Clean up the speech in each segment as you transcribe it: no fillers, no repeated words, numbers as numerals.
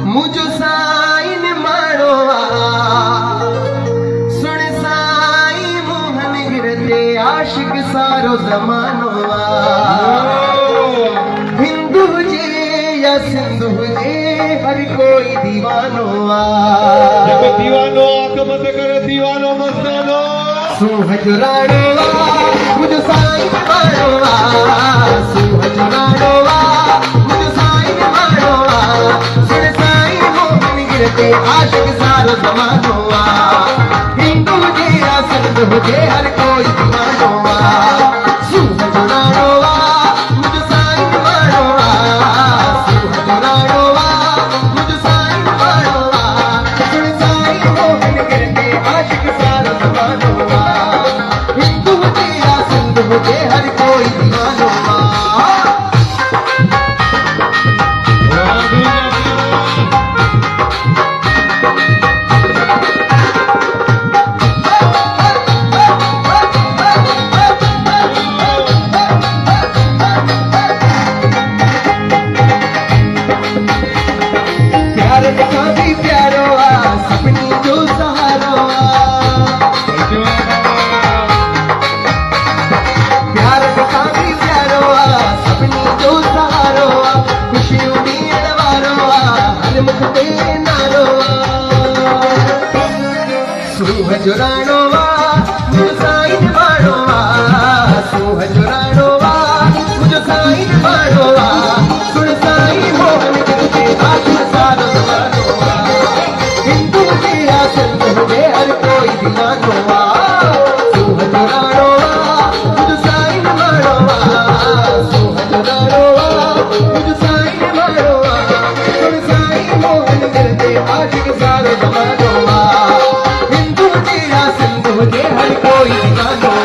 मुझो साईं मारो सुन साईं मोहन गिरते आशिक सारो जमानो हिंदू जे या सिंधु जे हर कोई दीवानो दीवानो आंख मत कर दीवानो मस्तानो सूह जुराड़ो मुझो साईं मारो सूह जुराड़ो मुझो साईं मारो सुन साईं मोहन गिरते आशिक सारो जमानो हिंदू जे या सिंधु जे हर कोई दीवानो सूह जुराड़ो मुझो साईं मारो सूह जुराड़ो मुझो साईं मारो सुन साईं मोहन गिरते आशिक सारो जमानो हिंदू जे या सिंधु जे हर कोई दीवानो प्यार का भी प्यारो सपनी जो सहारो प्यार का भी प्यारो सपनी जो सहारो खुशी उम्मीद वारो हर मुख पे नारो सूह जुराणो मुझो साईं मारो सूह जुराणो मुझो साईं मारो सुन साईं मोहन गिरते आशिक सारो जमानो हिंदू जे या सिंधु जे हर कोई दीवानो सूह जुराणो मुझो साईं मारो सूह जुराणो मुझो साईं मारो सुन साईं मोहन गिरते आशिक सारो जमानो हिंदू जे या सिंधु जे हर कोई दीवानो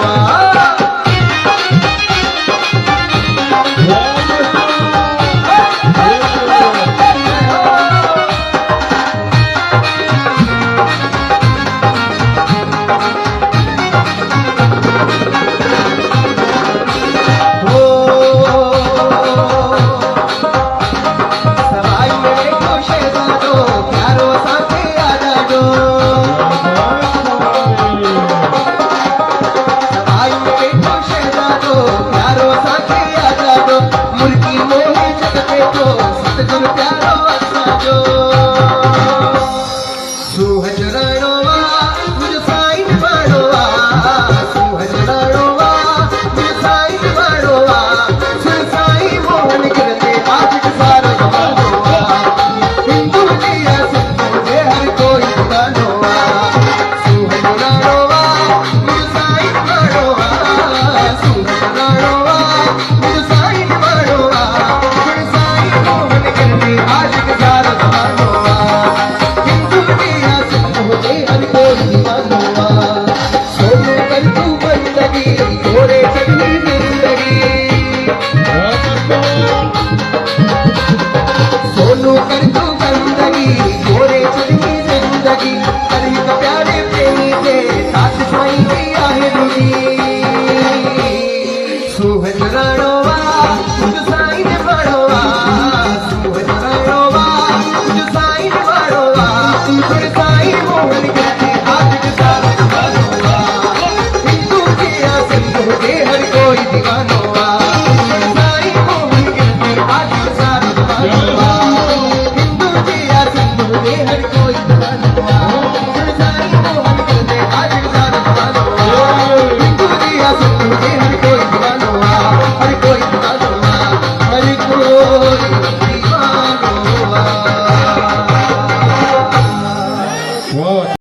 सवाई मेरे को शहजादो प्यारो साथे आजा जो सवाई मेरे को शहजादो प्यारो साथे आजा जो मुर्गी मोहे जग पे तो सतगुरु प्यारो